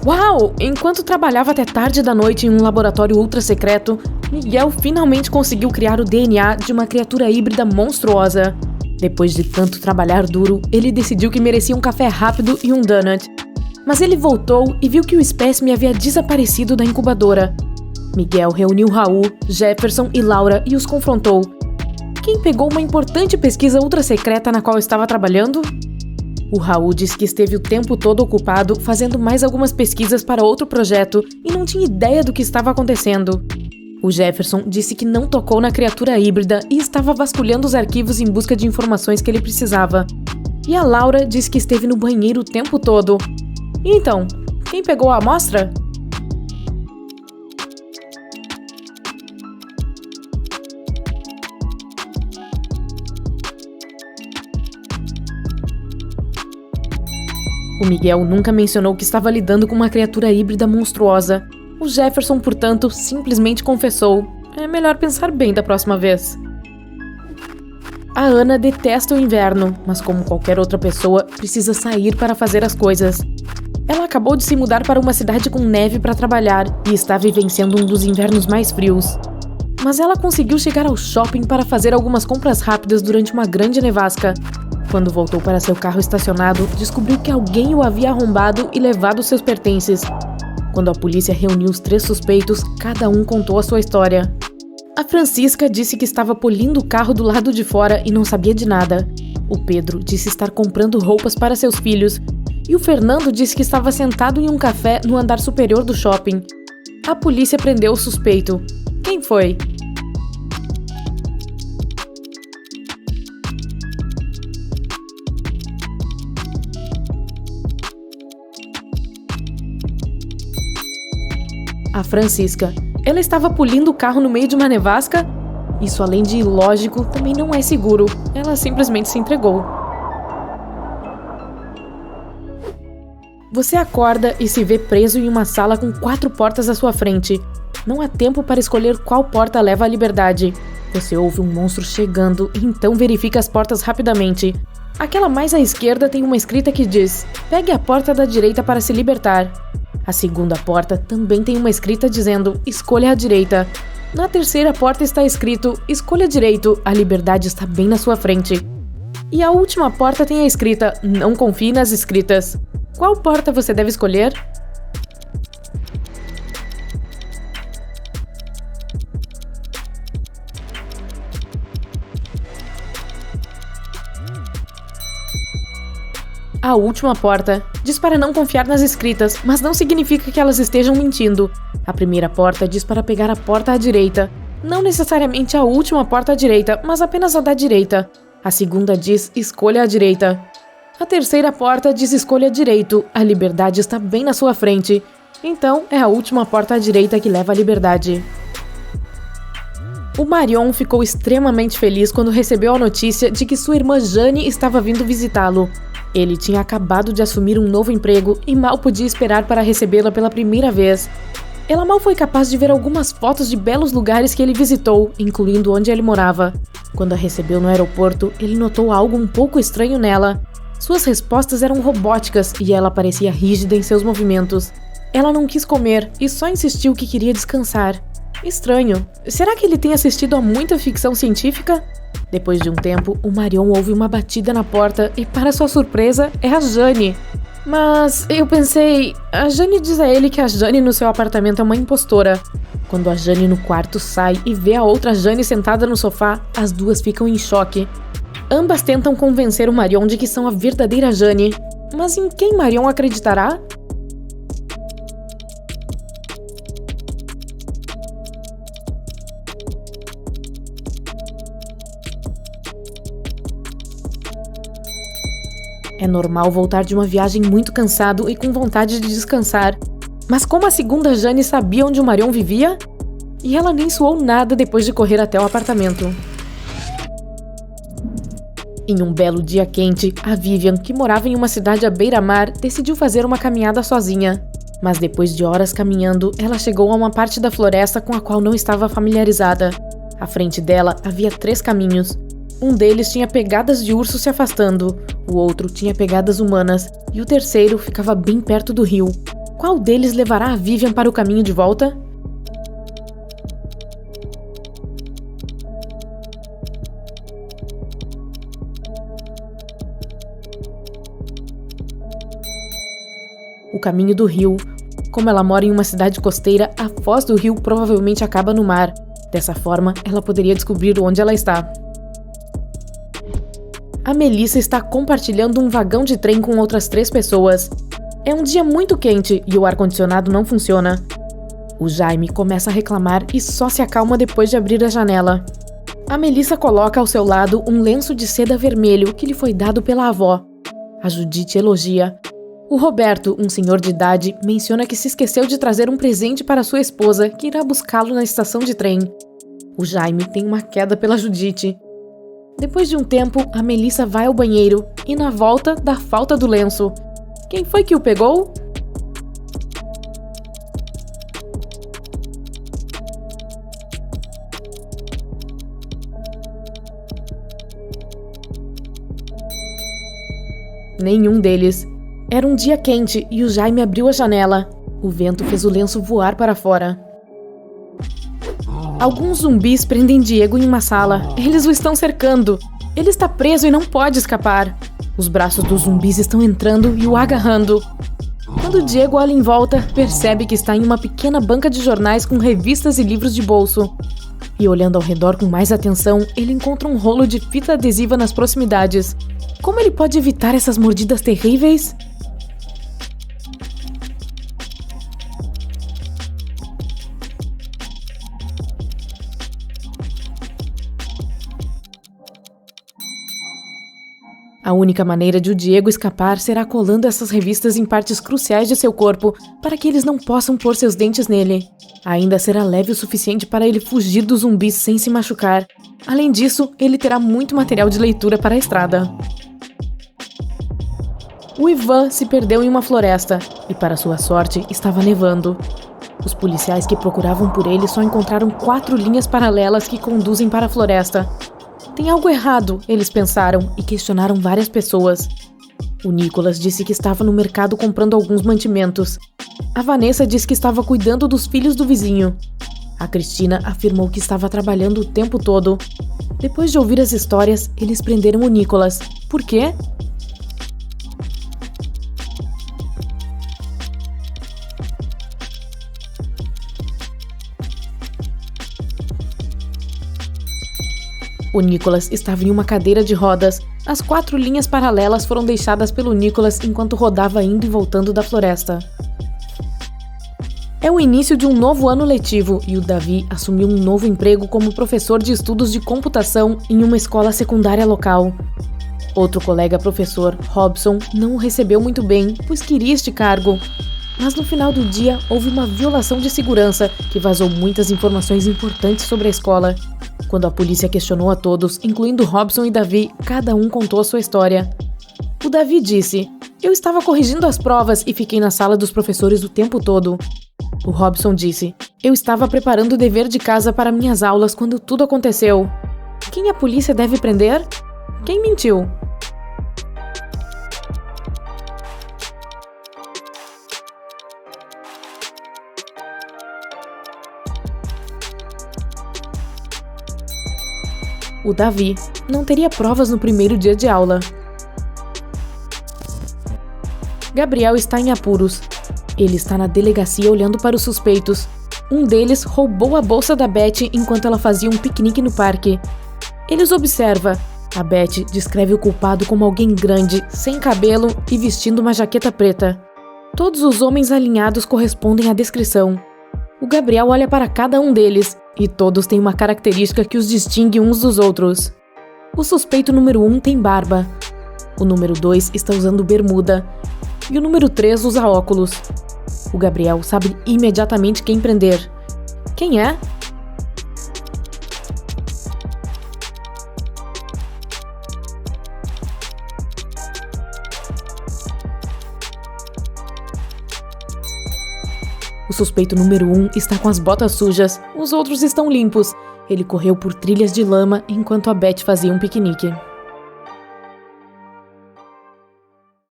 Uau! Enquanto trabalhava até tarde da noite em um laboratório ultra secreto, Miguel finalmente conseguiu criar o DNA de uma criatura híbrida monstruosa. Depois de tanto trabalhar duro, ele decidiu que merecia um café rápido e um donut. Mas ele voltou e viu que o espécime havia desaparecido da incubadora. Miguel reuniu Raul, Jefferson e Laura e os confrontou. Quem pegou uma importante pesquisa ultra secreta na qual estava trabalhando? O Raul disse que esteve o tempo todo ocupado fazendo mais algumas pesquisas para outro projeto e não tinha ideia do que estava acontecendo. O Jefferson disse que não tocou na criatura híbrida e estava vasculhando os arquivos em busca de informações que ele precisava. E a Laura disse que esteve no banheiro o tempo todo. E então, quem pegou a amostra? O Miguel nunca mencionou que estava lidando com uma criatura híbrida monstruosa. O Jefferson, portanto, simplesmente confessou. É melhor pensar bem da próxima vez. A Ana detesta o inverno, mas como qualquer outra pessoa, precisa sair para fazer as coisas. Ela acabou de se mudar para uma cidade com neve para trabalhar e está vivenciando um dos invernos mais frios. Mas ela conseguiu chegar ao shopping para fazer algumas compras rápidas durante uma grande nevasca. Quando voltou para seu carro estacionado, descobriu que alguém o havia arrombado e levado seus pertences. Quando a polícia reuniu os 3 suspeitos, cada um contou a sua história. A Francisca disse que estava polindo o carro do lado de fora e não sabia de nada. O Pedro disse estar comprando roupas para seus filhos. E o Fernando disse que estava sentado em um café no andar superior do shopping. A polícia prendeu o suspeito. Quem foi? A Francisca. Ela estava polindo o carro no meio de uma nevasca? Isso, além de ilógico, também não é seguro. Ela simplesmente se entregou. Você acorda e se vê preso em uma sala com 4 portas à sua frente. Não há tempo para escolher qual porta leva à liberdade. Você ouve um monstro chegando e então verifica as portas rapidamente. Aquela mais à esquerda tem uma escrita que diz: pegue a porta da direita para se libertar. A segunda porta também tem uma escrita dizendo: escolha a direita. Na terceira porta está escrito: escolha direito, a liberdade está bem na sua frente. E a última porta tem a escrita: não confie nas escritas. Qual porta você deve escolher? A última porta diz para não confiar nas escritas, mas não significa que elas estejam mentindo. A primeira porta diz para pegar a porta à direita. Não necessariamente a última porta à direita, mas apenas a da direita. A segunda diz: escolha a direita. A terceira porta diz: escolha direito, a liberdade está bem na sua frente. Então, é a última porta à direita que leva à liberdade. O Marion ficou extremamente feliz quando recebeu a notícia de que sua irmã Jane estava vindo visitá-lo. Ele tinha acabado de assumir um novo emprego e mal podia esperar para recebê-la pela primeira vez. Ela mal foi capaz de ver algumas fotos de belos lugares que ele visitou, incluindo onde ele morava. Quando a recebeu no aeroporto, ele notou algo um pouco estranho nela. Suas respostas eram robóticas e ela parecia rígida em seus movimentos. Ela não quis comer e só insistiu que queria descansar. Estranho. Será que ele tem assistido a muita ficção científica? Depois de um tempo, o Marion ouve uma batida na porta e, para sua surpresa, é a Jane. Mas eu pensei... A Jane diz a ele que a Jane no seu apartamento é uma impostora. Quando a Jane no quarto sai e vê a outra Jane sentada no sofá, as duas ficam em choque. Ambas tentam convencer o Marion de que são a verdadeira Jane. Mas em quem Marion acreditará? É normal voltar de uma viagem muito cansado e com vontade de descansar. Mas como a segunda Jane sabia onde o Marion vivia? E ela nem suou nada depois de correr até o apartamento. Em um belo dia quente, a Vivian, que morava em uma cidade à beira-mar, decidiu fazer uma caminhada sozinha. Mas depois de horas caminhando, ela chegou a uma parte da floresta com a qual não estava familiarizada. À frente dela havia 3 caminhos. Um deles tinha pegadas de urso se afastando, o outro tinha pegadas humanas e o terceiro ficava bem perto do rio. Qual deles levará a Vivian para o caminho de volta? O caminho do rio. Como ela mora em uma cidade costeira, a foz do rio provavelmente acaba no mar. Dessa forma, ela poderia descobrir onde ela está. A Melissa está compartilhando um vagão de trem com outras 3 pessoas. É um dia muito quente e o ar-condicionado não funciona. O Jaime começa a reclamar e só se acalma depois de abrir a janela. A Melissa coloca ao seu lado um lenço de seda vermelho que lhe foi dado pela avó. A Judite elogia. O Roberto, um senhor de idade, menciona que se esqueceu de trazer um presente para sua esposa, que irá buscá-lo na estação de trem. O Jaime tem uma queda pela Judite. Depois de um tempo, a Melissa vai ao banheiro e na volta dá falta do lenço. Quem foi que o pegou? Nenhum deles. Era um dia quente e o Jaime abriu a janela. O vento fez o lenço voar para fora. Alguns zumbis prendem Diego em uma sala. Eles o estão cercando. Ele está preso e não pode escapar. Os braços dos zumbis estão entrando e o agarrando. Quando Diego olha em volta, percebe que está em uma pequena banca de jornais com revistas e livros de bolso. E olhando ao redor com mais atenção, ele encontra um rolo de fita adesiva nas proximidades. Como ele pode evitar essas mordidas terríveis? A única maneira de o Diego escapar será colando essas revistas em partes cruciais de seu corpo para que eles não possam pôr seus dentes nele. Ainda será leve o suficiente para ele fugir dos zumbis sem se machucar. Além disso, ele terá muito material de leitura para a estrada. O Ivan se perdeu em uma floresta e, para sua sorte, estava nevando. Os policiais que procuravam por ele só encontraram 4 linhas paralelas que conduzem para a floresta. Tem algo errado, eles pensaram e questionaram várias pessoas. O Nicolas disse que estava no mercado comprando alguns mantimentos. A Vanessa disse que estava cuidando dos filhos do vizinho. A Cristina afirmou que estava trabalhando o tempo todo. Depois de ouvir as histórias, eles prenderam o Nicolas. Por quê? O Nicolas estava em uma cadeira de rodas. As 4 linhas paralelas foram deixadas pelo Nicolas enquanto rodava indo e voltando da floresta. É o início de um novo ano letivo e o Davi assumiu um novo emprego como professor de estudos de computação em uma escola secundária local. Outro colega professor, Robson, não o recebeu muito bem, pois queria este cargo. Mas no final do dia, houve uma violação de segurança que vazou muitas informações importantes sobre a escola. Quando a polícia questionou a todos, incluindo Robson e Davi, cada um contou a sua história. O Davi disse: "Eu estava corrigindo as provas e fiquei na sala dos professores o tempo todo." O Robson disse: "Eu estava preparando o dever de casa para minhas aulas quando tudo aconteceu." Quem a polícia deve prender? Quem mentiu? O Davi não teria provas no primeiro dia de aula. Gabriel está em apuros. Ele está na delegacia olhando para os suspeitos. Um deles roubou a bolsa da Beth enquanto ela fazia um piquenique no parque. Ele os observa. A Beth descreve o culpado como alguém grande, sem cabelo e vestindo uma jaqueta preta. Todos os homens alinhados correspondem à descrição. O Gabriel olha para cada um deles, e todos têm uma característica que os distingue uns dos outros. O suspeito número 1 tem barba. O número 2 está usando bermuda. E o número 3 usa óculos. O Gabriel sabe imediatamente quem prender. Quem é? O suspeito número 1 está com as botas sujas, os outros estão limpos. Ele correu por trilhas de lama enquanto a Beth fazia um piquenique.